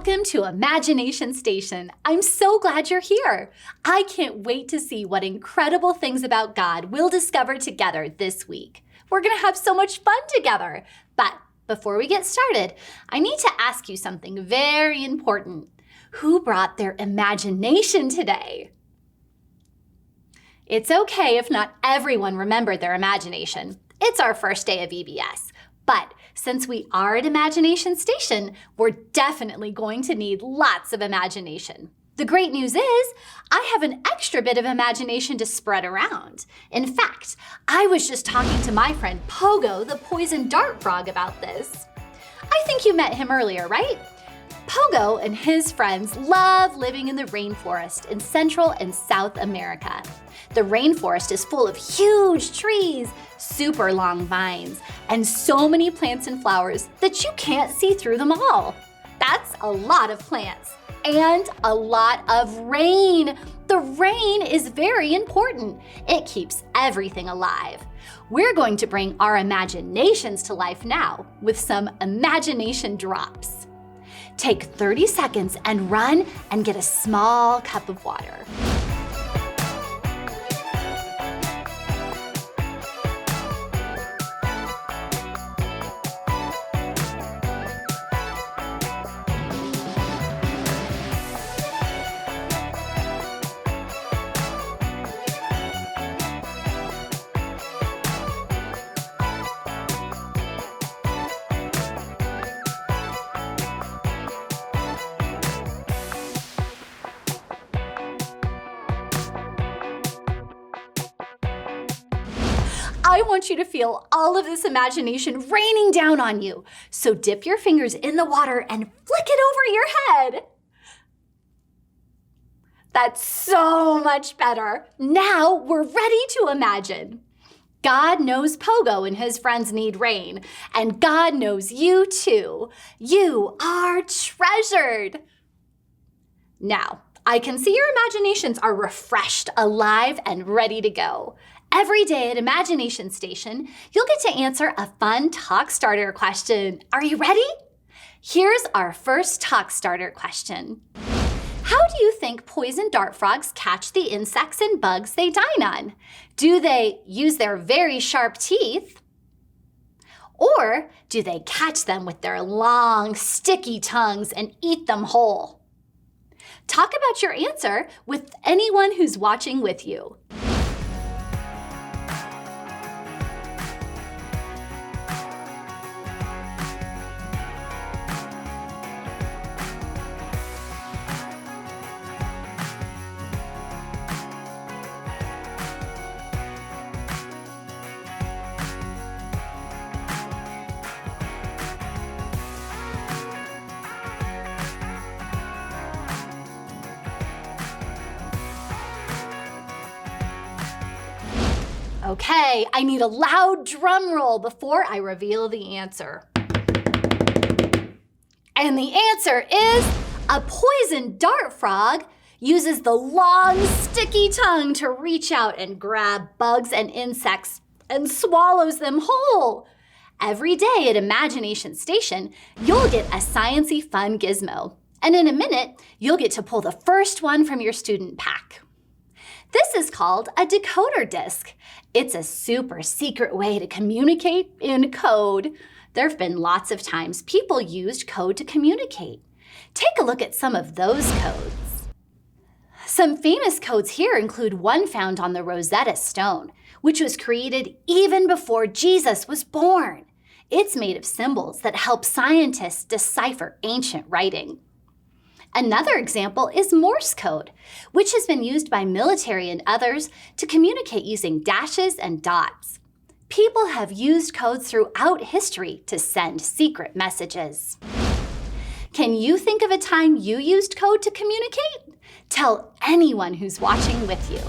Welcome to Imagination Station. I'm so glad you're here. I can't wait to see what incredible things about God we'll discover together this week. We're going to have so much fun together. But before we get started, I need to ask you something very important. Who brought their imagination today? It's okay if not everyone remembered their imagination. It's our first day of EBS. But since we are at Imagination Station, we're definitely going to need lots of imagination. The great news is, I have an extra bit of imagination to spread around. In fact, I was just talking to my friend Pogo, the poison dart frog, about this. I think you met him earlier, right? Pogo and his friends love living in the rainforest in Central and South America. The rainforest is full of huge trees, super long vines, and so many plants and flowers that you can't see through them all. That's a lot of plants and a lot of rain. The rain is very important. It keeps everything alive. We're going to bring our imaginations to life now with some imagination drops. Take 30 seconds and run and get a small cup of water. I want you to feel all of this imagination raining down on you. So dip your fingers in the water and flick it over your head. That's so much better. Now we're ready to imagine. God knows Pogo and his friends need rain, and God knows you too. You are treasured. Now, I can see your imaginations are refreshed, alive, and ready to go. Every day at Imagination Station, you'll get to answer a fun talk starter question. Are you ready? Here's our first talk starter question. How do you think poison dart frogs catch the insects and bugs they dine on? Do they use their very sharp teeth? Or do they catch them with their long, sticky tongues and eat them whole? Talk about your answer with anyone who's watching with you. Okay, I need a loud drum roll before I reveal the answer. And the answer is a poison dart frog uses the long, sticky tongue to reach out and grab bugs and insects and swallows them whole. Every day at Imagination Station, you'll get a sciencey fun gizmo. And in a minute, you'll get to pull the first one from your student pack. This is called a decoder disc. It's a super secret way to communicate in code. There have been lots of times people used code to communicate. Take a look at some of those codes. Some famous codes here include one found on the Rosetta Stone, which was created even before Jesus was born. It's made of symbols that help scientists decipher ancient writing. Another example is Morse code, which has been used by military and others to communicate using dashes and dots. People have used codes throughout history to send secret messages. Can you think of a time you used code to communicate? Tell anyone who's watching with you.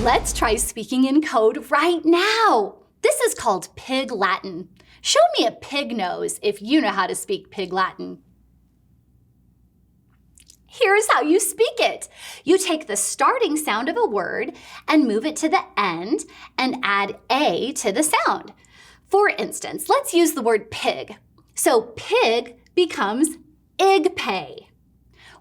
Let's try speaking in code right now. This is called Pig Latin. Show me a pig nose if you know how to speak Pig Latin. Here's how you speak it. You take the starting sound of a word and move it to the end and add A to the sound. For instance, let's use the word pig. So pig becomes igpay.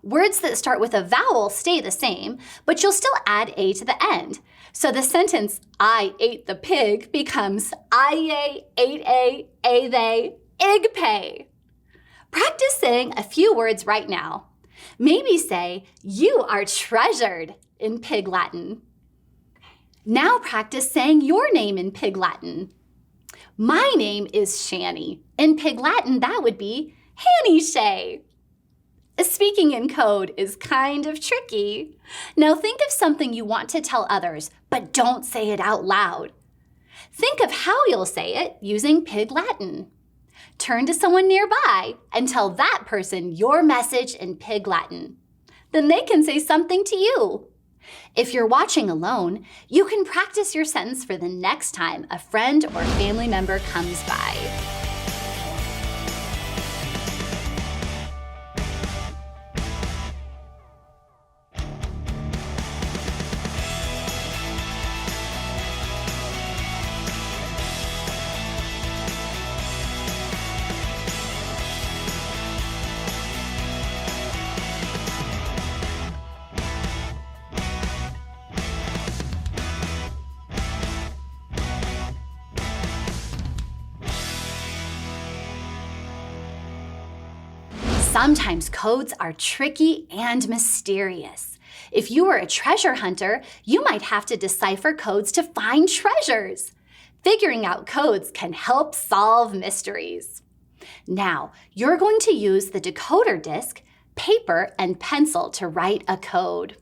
Words that start with a vowel stay the same, but you'll still add A to the end. So the sentence, I ate the pig, becomes I ate a they, igpay. Practice saying a few words right now. Maybe say, you are treasured in Pig Latin. Now practice saying your name in Pig Latin. My name is Shani. In Pig Latin, that would be Hanny Shay. Speaking in code is kind of tricky. Now think of something you want to tell others, but don't say it out loud. Think of how you'll say it using Pig Latin. Turn to someone nearby and tell that person your message in Pig Latin. Then they can say something to you. If you're watching alone, you can practice your sentence for the next time a friend or family member comes by. Sometimes codes are tricky and mysterious. If you were a treasure hunter, you might have to decipher codes to find treasures. Figuring out codes can help solve mysteries. Now, you're going to use the decoder disc, paper, and pencil to write a code.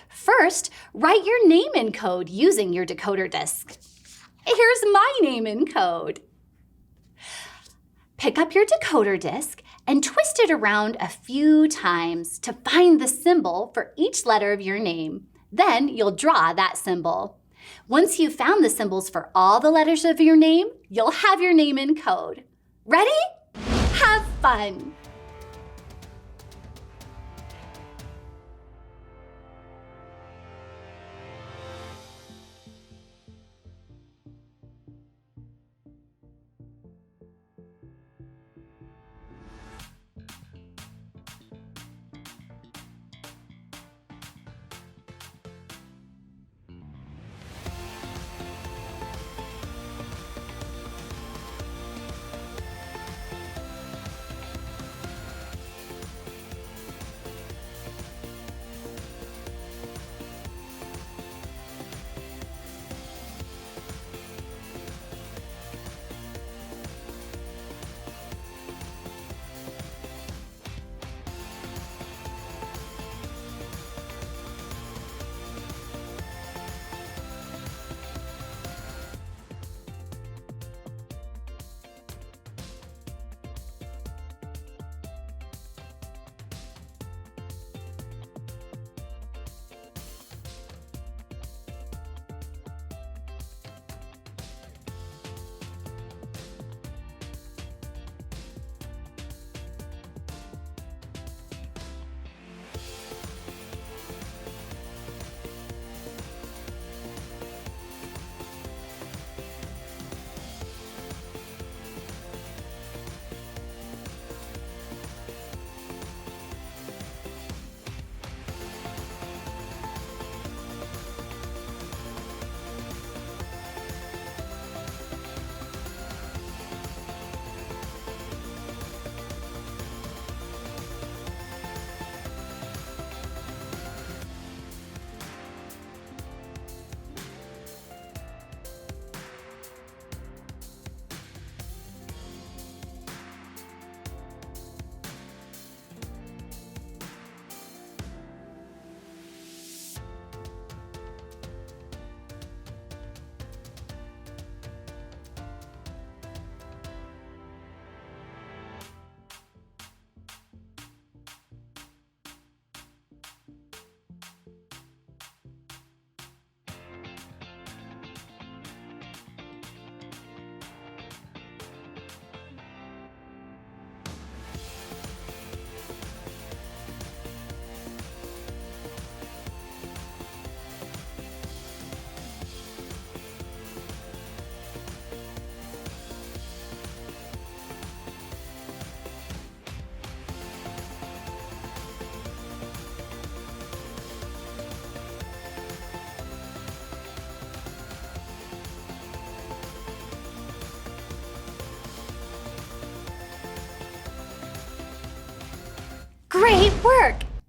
First, write your name in code using your decoder disc. Here's my name in code. Pick up your decoder disc and twist it around a few times to find the symbol for each letter of your name. Then you'll draw that symbol. Once you've found the symbols for all the letters of your name, you'll have your name in code. Ready? Have fun!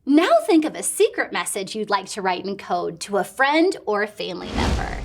Now think of a secret message you'd like to write in code to a friend or a family member.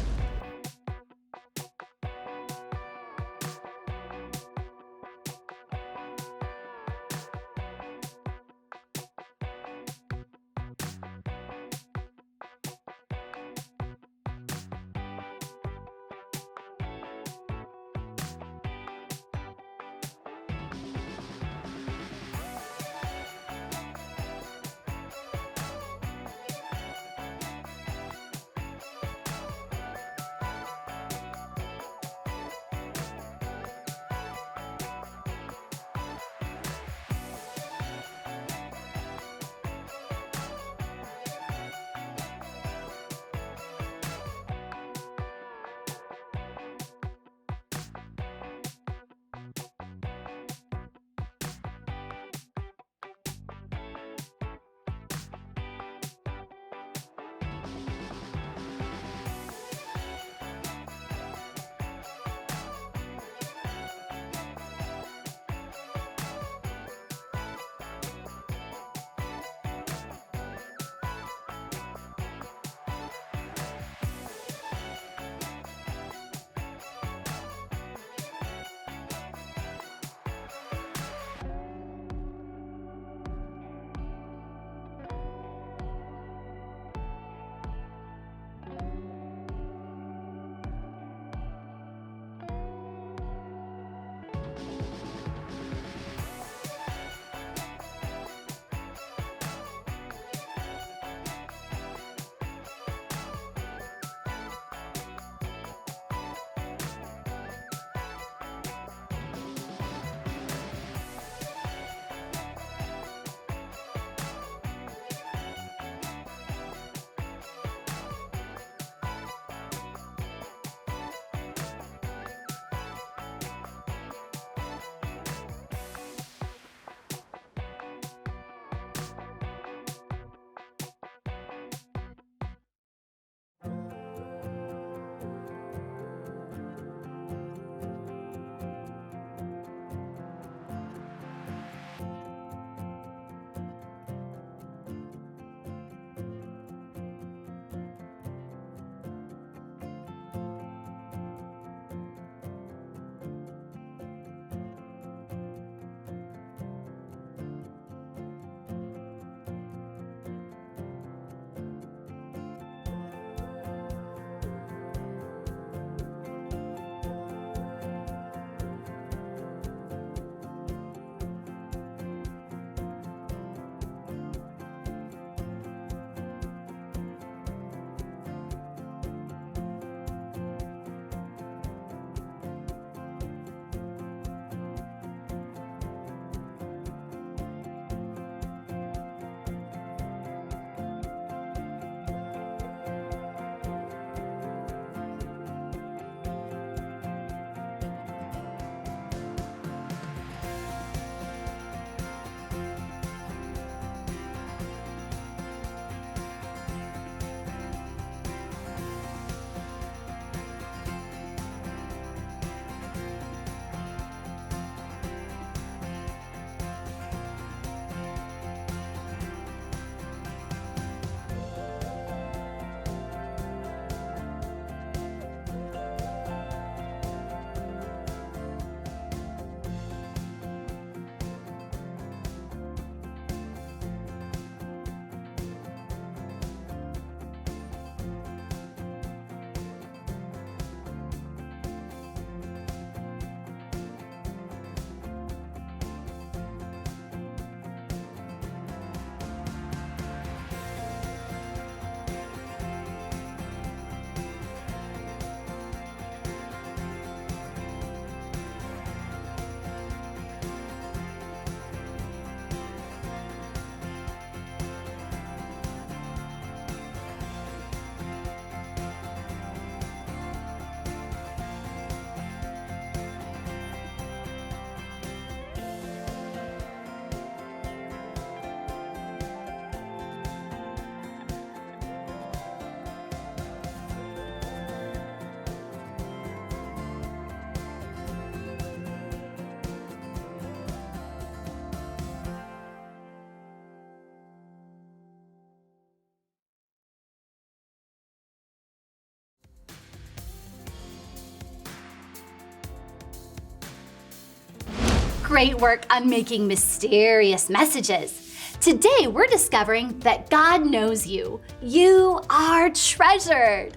Great work on making mysterious messages. Today, we're discovering that God knows you. You are treasured.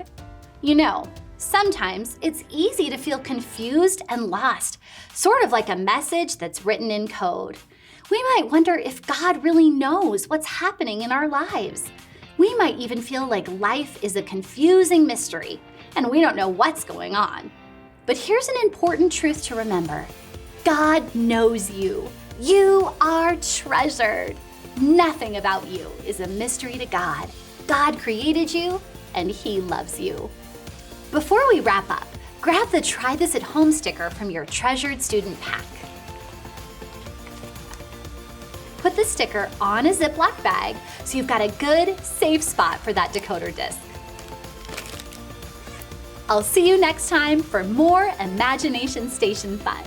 You know, sometimes it's easy to feel confused and lost, sort of like a message that's written in code. We might wonder if God really knows what's happening in our lives. We might even feel like life is a confusing mystery, and we don't know what's going on. But here's an important truth to remember. God knows you. You are treasured. Nothing about you is a mystery to God. God created you, and He loves you. Before we wrap up, grab the Try This at Home sticker from your Treasured Student Pack. Put the sticker on a Ziploc bag so you've got a good, safe spot for that decoder disc. I'll see you next time for more Imagination Station fun.